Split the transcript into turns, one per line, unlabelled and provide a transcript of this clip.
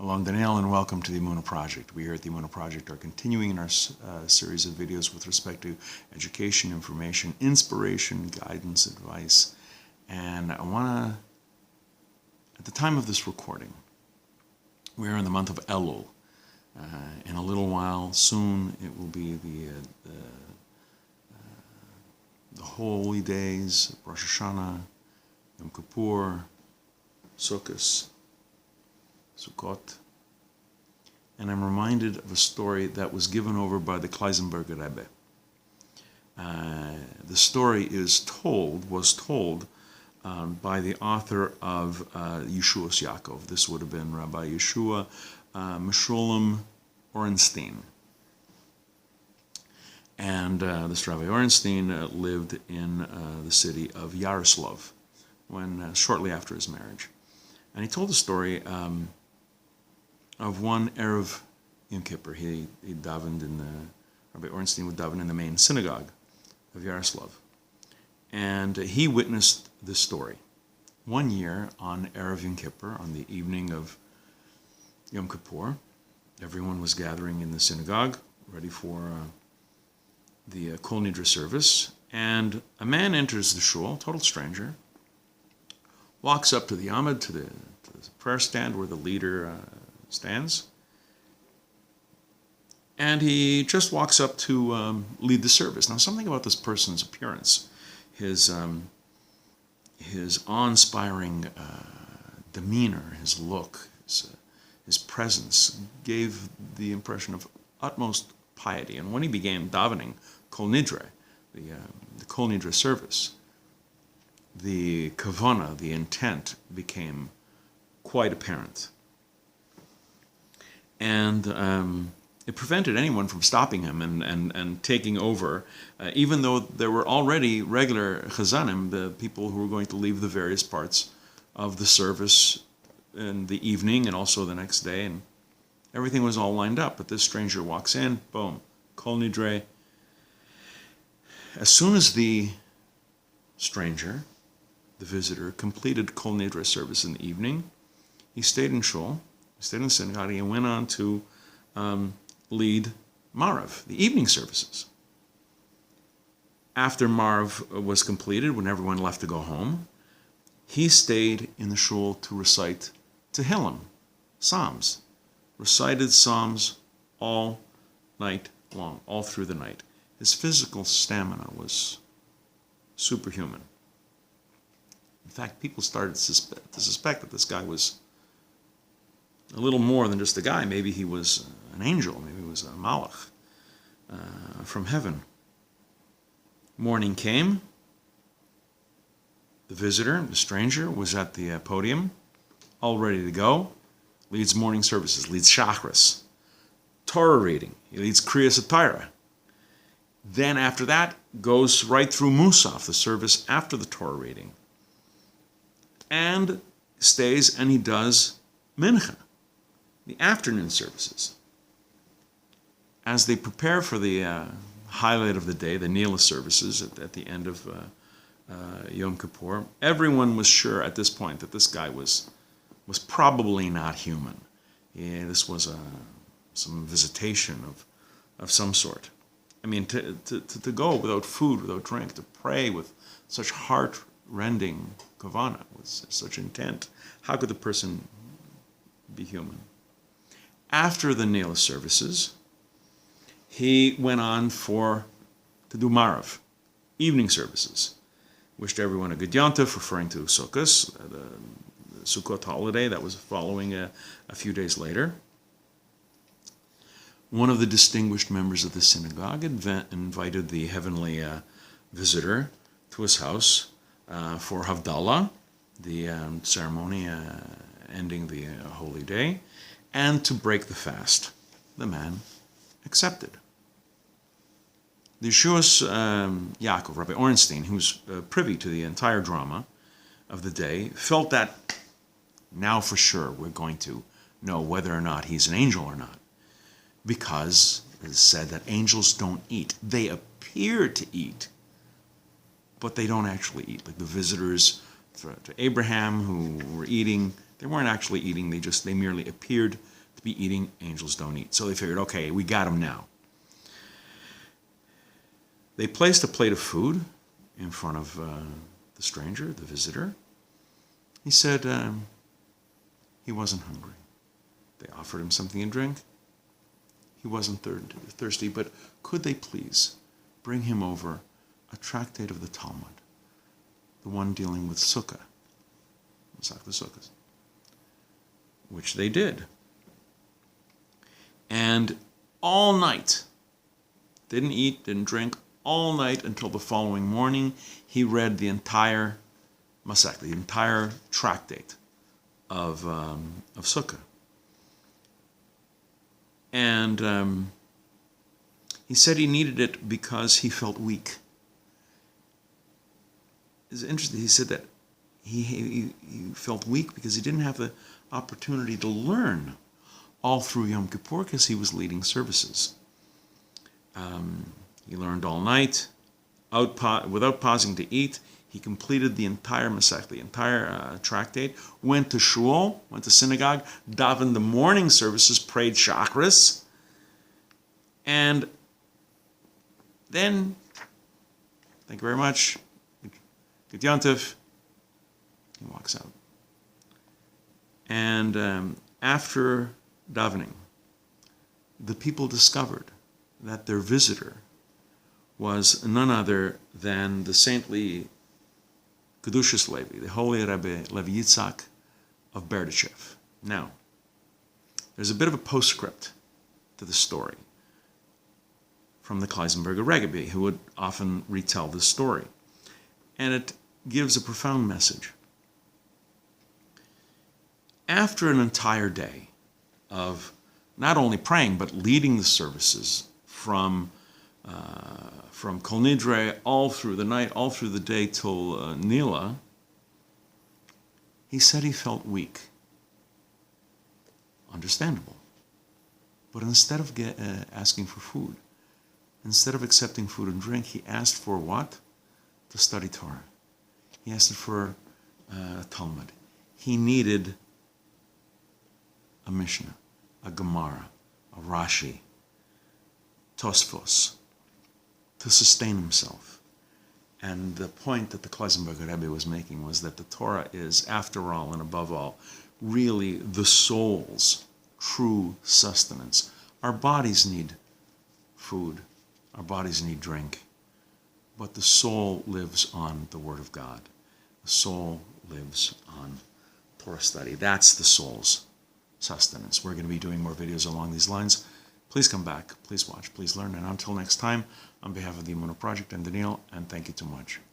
Rav Daniel, and welcome to the Emunah Project. We here at the Emunah Project are continuing in our series of videos with respect to education, information, inspiration, guidance, advice. And I want to, at the time of this recording, we're in the month of Elul. In a little while, soon, it will be the holy days, Rosh Hashanah, Yom Kippur, Sukkot. And I'm reminded of a story that was given over by the Klausenberger Rebbe. The story was told by the author of Yeshous Yaakov. This would have been Rabbi Yeshua Meshulem Orenstein. And this Rabbi Orenstein lived in the city of Yaroslav shortly after his marriage. And he told the story of one Erev Yom Kippur. He davened Rabbi Orenstein would daven in the main synagogue of Yaroslav. And he witnessed this story. One year on Erev Yom Kippur, on the evening of Yom Kippur, everyone was gathering in the synagogue, ready for the Kol Nidra service, and a man enters the shul, total stranger, walks up to the Amud, to the prayer stand where the leader stands, and he just walks up to lead the service. Now, something about this person's appearance, his awe-inspiring demeanor, his look, his presence gave the impression of utmost piety. And when he began davening Kol Nidra, the Kol Nidra service, the kavana, the intent, became quite apparent. And it prevented anyone from stopping him and taking over, even though there were already regular chazanim, the people who were going to leave the various parts of the service in the evening and also the next day, and everything was all lined up. But this stranger walks in, boom, Kol Nidre. As soon as the stranger, the visitor, completed Kol Nidre service in the evening, he stayed in shul, he stayed in the synagogue, and went on to lead Marav, the evening services. After Marav was completed, when everyone left to go home, he stayed in the shul to recite Tehillim, Psalms, recited Psalms all night long, all through the night. His physical stamina was superhuman. In fact, people started to suspect that this guy was a little more than just a guy. Maybe he was an angel, maybe he was a malach from heaven. Morning came. The visitor, the stranger, was at the podium, all ready to go. Leads morning services, leads Shachris, Torah reading, he leads Kriyas HaTorah. Then after that, goes right through Musaf, the service after the Torah reading, and stays and he does Mincha, the afternoon services. As they prepare for the highlight of the day, the Nila services at the end of Yom Kippur, everyone was sure at this point that this guy was probably not human. Yeah, this was some visitation of some sort. I mean, to go without food, without drink, to pray with such heart-rending kavana, with such intent, how could the person be human? After the Nila services, he went on to do Marav, evening services. Wished everyone a good Yontif, referring to Sukkot, the Sukkot holiday that was following a few days later. One of the distinguished members of the synagogue invited the heavenly visitor to his house for Havdalah, the ceremony ending the holy day, and to break the fast. The man accepted. The Yeshous Yaakov, Rabbi Orenstein, who's privy to the entire drama of the day, felt that now for sure we're going to know whether or not he's an angel or not. Because it is said that angels don't eat. They appear to eat, but they don't actually eat. Like the visitors to Abraham who were eating, They weren't actually eating, they merely appeared to be eating. Angels don't eat. So they figured, okay, we got him now. They placed a plate of food in front of the stranger, the visitor. He said he wasn't hungry. They offered him something to drink. He wasn't thirsty, but could they please bring him over a tractate of the Talmud, the one dealing with Sukkah, the Sukkahs, which they did. And all night, didn't eat, didn't drink, all night until the following morning, he read the entire Masech, the entire tractate of Sukkah. And he said he needed it because he felt weak. It's interesting. He said that he felt weak because he didn't have the opportunity to learn all through Yom Kippur because he was leading services. He learned all night, without pausing to eat. He completed the entire Masech, the entire tractate, went to shul, went to synagogue, davened the morning services, prayed Shachris, and then, thank you very much, Good Yontif, he walks out. And after davening, the people discovered that their visitor was none other than the saintly Kedushas Levi, the holy Rebbe, Levi Yitzhak of Berditchev. Now, there's a bit of a postscript to the story from the Klausenberger Rebbe, who would often retell this story. And it gives a profound message. After an entire day of not only praying, but leading the services from Kol Nidre all through the night, all through the day till Nila, he said he felt weak. Understandable. But instead of asking for food, instead of accepting food and drink, he asked for what? To study Torah. He asked for Talmud. He needed a Mishnah, a Gemara, a Rashi, Tosfos, to sustain himself. And the point that the Klausenberger Rebbe was making was that the Torah is, after all and above all, really the soul's true sustenance. Our bodies need food, our bodies need drink, but the soul lives on the Word of God. The soul lives on Torah study. That's the soul's sustenance. We're going to be doing more videos along these lines. Please come back, please watch, please learn, and until next time, on behalf of the Emunah Project, I'm Daniel, and thank you too much.